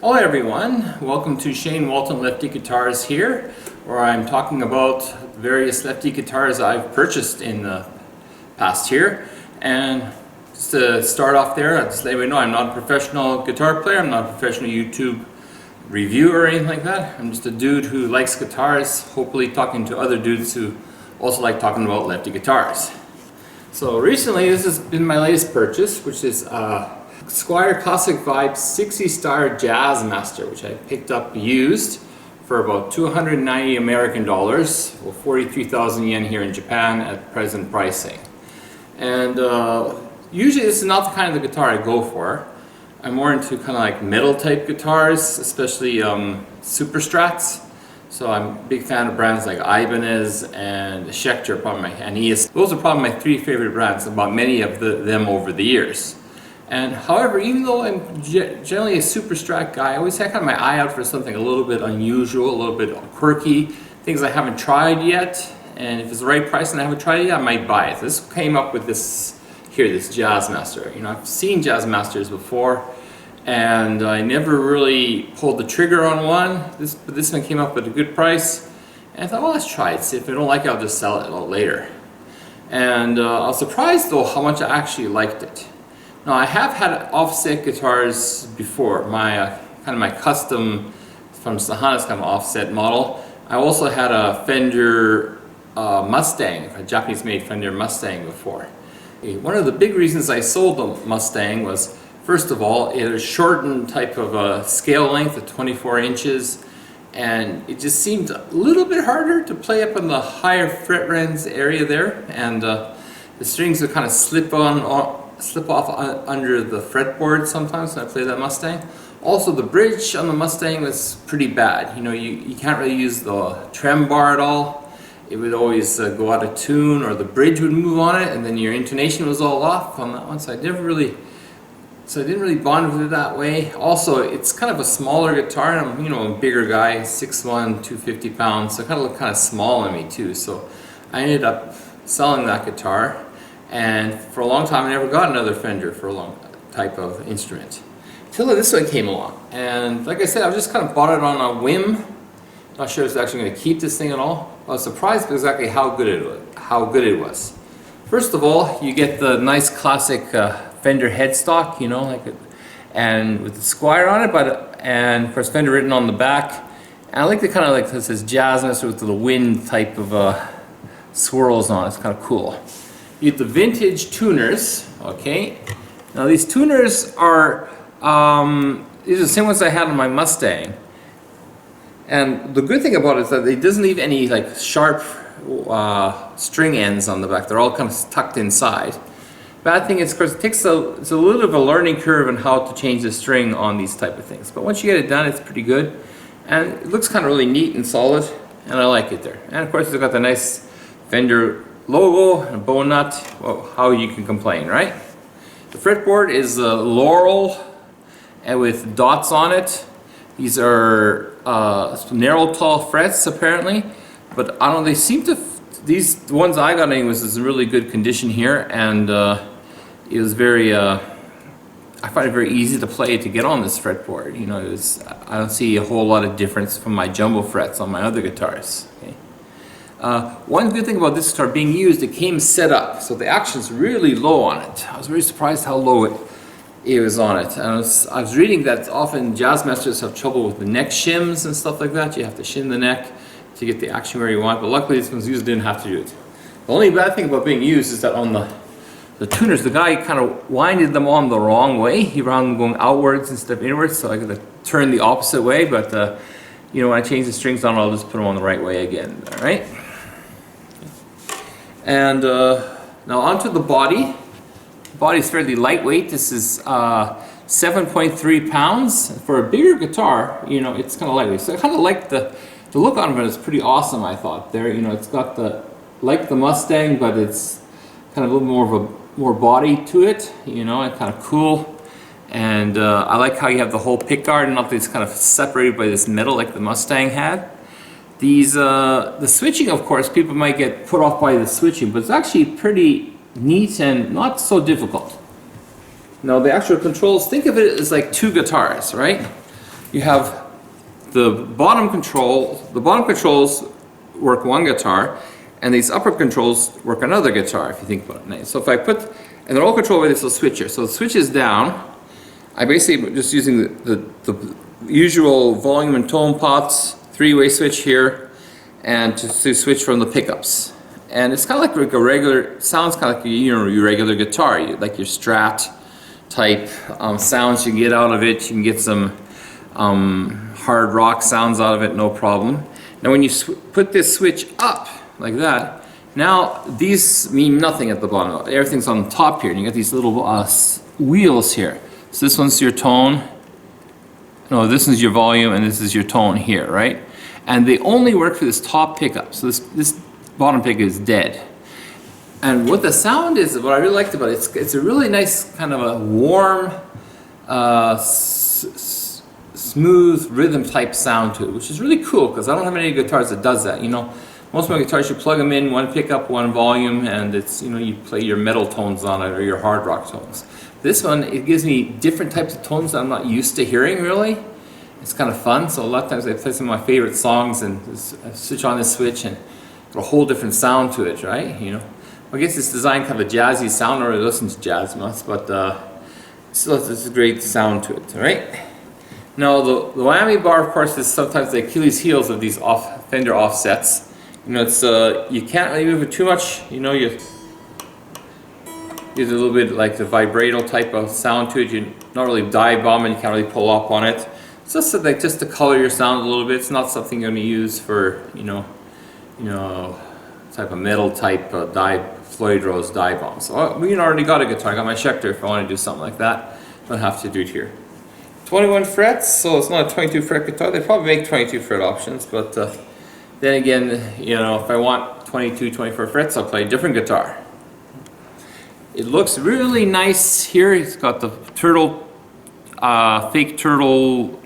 Hello everyone, welcome to Shane Walton Lefty Guitars here, where I'm talking about various Lefty guitars I've purchased in the past year. And just to start off there, I'll just let you know I'm not a professional guitar player, I'm not a professional YouTube reviewer or anything like that. I'm just a dude who likes guitars, hopefully talking to other dudes who also like talking about Lefty guitars. So recently this has been my latest purchase, which is Squier Classic Vibe 60 Star Jazzmaster, which I picked up used for about 290 American dollars, or 43,000 yen here in Japan at present pricing. And usually this is not the kind of the guitar I go for. I'm more into kind of like metal type guitars, especially super strats. So I'm a big fan of brands like Ibanez and Schecter, and ES. Those are probably my three favorite brands, about many of them over the years. And however, even though I'm generally a super strat guy, I always have kind of my eye out for something a little bit unusual, a little bit quirky, things I haven't tried yet. And if it's the right price and I haven't tried it yet, I might buy it. This came up with this here, this Jazzmaster. You know, I've seen Jazzmasters before, and I never really pulled the trigger on one. But this one came up at a good price, and I thought, well, let's try it. See if I don't like it, I'll just sell it a little later. And I was surprised though how much I actually liked it. Now I have had offset guitars before, my kind of my custom from Sahana's kind of offset model. I also had a Fender Mustang, a Japanese made Fender Mustang before. One of the big reasons I sold the Mustang was, first of all, it had a shortened type of a scale length of 24 inches, and it just seemed a little bit harder to play up in the higher fret range area there, and the strings would kind of slip off under the fretboard sometimes when I play that Mustang. Also, the bridge on the Mustang was pretty bad. You know, you can't really use the trem bar at all. It would always go out of tune, or the bridge would move on it, and then your intonation was all off on that one. So I didn't really bond with it that way. Also, it's kind of a smaller guitar, and I'm, you know, a bigger guy, 6'1", 250 pounds, so it kind of looked kind of small on me too. So I ended up selling that guitar. And for a long time, I never got another Fender for a long type of instrument. Until this one came along. And like I said, I just kind of bought it on a whim. Not sure it's actually going to keep this thing at all. I was surprised at exactly how good it was. First of all, you get the nice classic Fender headstock, you know, and with the Squier on it, and of course Fender written on the back. And I like the kind of like this is Jazzmaster with the wind type of swirls on it. It's kind of cool. You get the vintage tuners, okay? Now these tuners are, these are the same ones I had on my Mustang. And the good thing about it is that it doesn't leave any like sharp string ends on the back. They're all kind of tucked inside. Bad thing is, of course, it's a little bit of a learning curve on how to change the string on these type of things. But once you get it done, it's pretty good. And it looks kind of really neat and solid, and I like it there. And of course, it's got the nice Fender logo and a bow nut. Well, how you can complain, right? The fretboard is laurel and with dots on it. These are narrow tall frets apparently, but I don't know, they seem to, these ones I got anyways is in really good condition here, and it was very I find it very easy to play to get on this fretboard. You know, I don't see a whole lot of difference from my jumbo frets on my other guitars. Okay? One good thing about this guitar being used, it came set up, so the action's really low on it. I was very surprised how low it was on it. And I was reading that often Jazzmasters have trouble with the neck shims and stuff like that. You have to shim the neck to get the action where you want, but luckily this one's used, didn't have to do it. The only bad thing about being used is that on the tuners, the guy kind of winded them on the wrong way. He wound them going outwards instead of inwards, so I got to turn the opposite way, but you know, when I change the strings on, I'll just put them on the right way again, all right? And now onto the body. The body is fairly lightweight. This is 7.3 pounds. For a bigger guitar, you know, it's kind of lightweight. So I kind of like the look on it is pretty awesome, I thought. There, you know, it's got like the Mustang, but it's kind of a little more body to it, you know, and kind of cool. And I like how you have the whole pickguard and not this kind of separated by this metal like the Mustang had. These, the switching, of course, people might get put off by the switching, but it's actually pretty neat and not so difficult. Now the actual controls, think of it as like two guitars, right? you have the bottom control. The bottom controls work one guitar, and these upper controls work another guitar, if you think about it. So if I put, and they're all controlled by this little switcher. So the switch is down. I basically just using the usual volume and tone pots, three-way switch here, and to switch from the pickups. And it's kind of like a regular, sounds kind of like your regular guitar, like your Strat type sounds you can get out of it. You can get some hard rock sounds out of it, no problem. Now when you put this switch up like that, now these mean nothing at the bottom. Everything's on the top here, and you got these little wheels here. So this one's your tone, no, this is your volume, and this is your tone here, right? And they only work for this top pickup. So this bottom pick is dead. And what the sound is, what I really liked about it, it's a really nice kind of a warm, smooth rhythm type sound to it, which is really cool because I don't have any guitars that does that. You know, most of my guitars you plug them in, one pickup, one volume, and it's, you know, you play your metal tones on it or your hard rock tones. This one, it gives me different types of tones that I'm not used to hearing really. It's kind of fun. So a lot of times I play some of my favorite songs and I switch on this switch and a whole different sound to it, right? You know, I guess it's designed kind of a jazzy sound. I don't really listen to jazz much, but still it's a great sound to it, right? Now the whammy bar, of course, is sometimes the Achilles heels of these Fender offsets. You know, it's you can't really move it too much. You know, you use a little bit like the vibrato type of sound to it. You're not really dive bombing. You can't really pull up on it. It's just like just to color your sound a little bit. It's not something you're going to use for you know type of metal type Floyd Rose dive bomb. So we already got a guitar. I got my Schecter if I want to do something like that. Don't have to do it here. 21 frets, so it's not a 22 fret guitar. They probably make 22 fret options, but then again, you know, if I want 22, 24 frets, I'll play a different guitar. It looks really nice here. It's got the turtle, fake turtle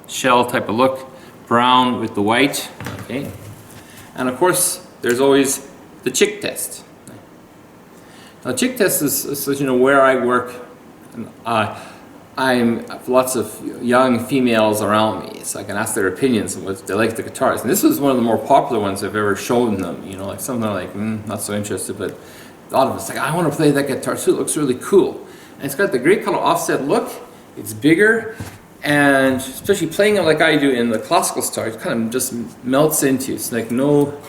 shell type of look, brown with the white. Okay, and of course, there's always the chick test. Now, chick test is you know where I work. I'm lots of young females around me, so I can ask their opinions on what they like the guitars. And this was one of the more popular ones I've ever shown them. You know, like some of them are like, not so interested, but a lot of us like, I want to play that guitar too. It looks really cool, and it's got the great kind of offset look. It's bigger, and especially playing it like I do in the classical style, it kind of just melts into you. It's like no.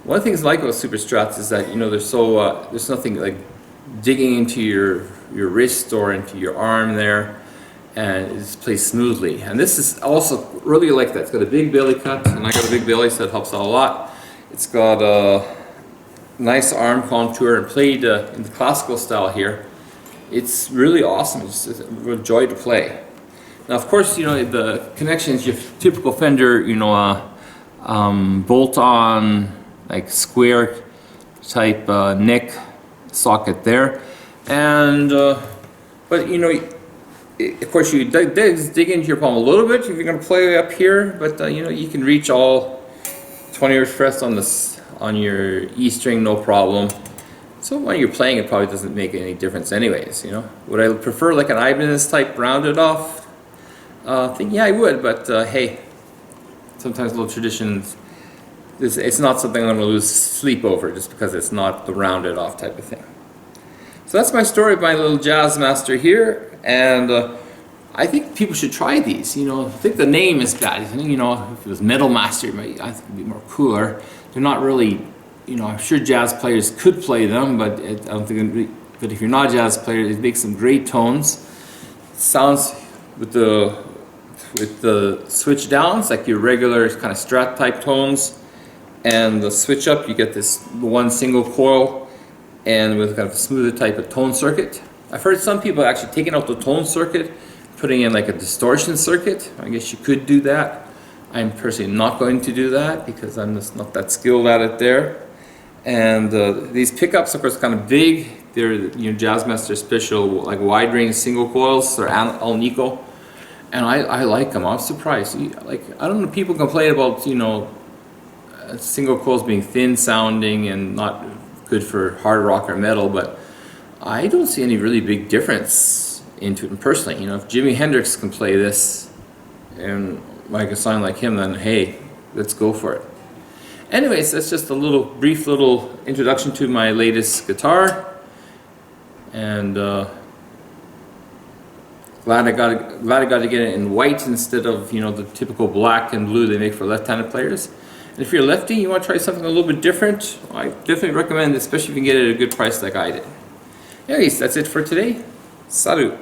One of the things I like about Super Strats is that you know there's nothing like digging into your wrist or into your arm there, and it just plays smoothly. And this is also really like that. It's got a big belly cut, and I got a big belly, so that helps out a lot. It's got a nice arm contour and played in the classical style here. It's really awesome. It's a real joy to play. Now, of course, you know the connections. Your typical Fender, you know, bolt-on like square type neck socket there, and but you know, of course you dig into your palm a little bit if you're going to play up here, but you know you can reach all 20 frets on your E string, no problem. So when you're playing, it probably doesn't make any difference anyways. You know, would I prefer like an Ibanez type rounded off thing? Yeah, I would, but hey, sometimes little traditions. It's not something I'm going to lose sleep over just because it's not the rounded off type of thing. So that's my story of my little Jazzmaster here, and I think people should try these. You know, I think the name is bad. You know, if it was Metal Master, I think it'd be more cooler. They're not really, you know, I'm sure jazz players could play them, but I don't think. But if you're not a jazz player, it makes some great tones. It sounds with the switch downs like your regular kind of Strat type tones. And the switch up, you get this one single coil and with kind of a smoother type of tone circuit. I've heard some people actually taking out the tone circuit, putting in like a distortion circuit. I guess you could do that. I'm personally not going to do that because I'm just not that skilled at it there. And these pickups, of course, kind of big. They're Jazzmaster special like wide range single coils. They're Alnico, and I like them. I was surprised. Like I don't know, people complain about single coils being thin sounding and not good for hard rock or metal, but I don't see any really big difference into it personally. You know, if Jimi Hendrix can play this, and like a sign like him, then hey, let's go for it. Anyways, that's just a brief little introduction to my latest guitar, and glad I got to get it in white instead of, you know, the typical black and blue they make for left-handed players. And if you're a lefty, you want to try something a little bit different, I definitely recommend it, especially if you can get it at a good price like I did. Anyways, that's it for today. Salut!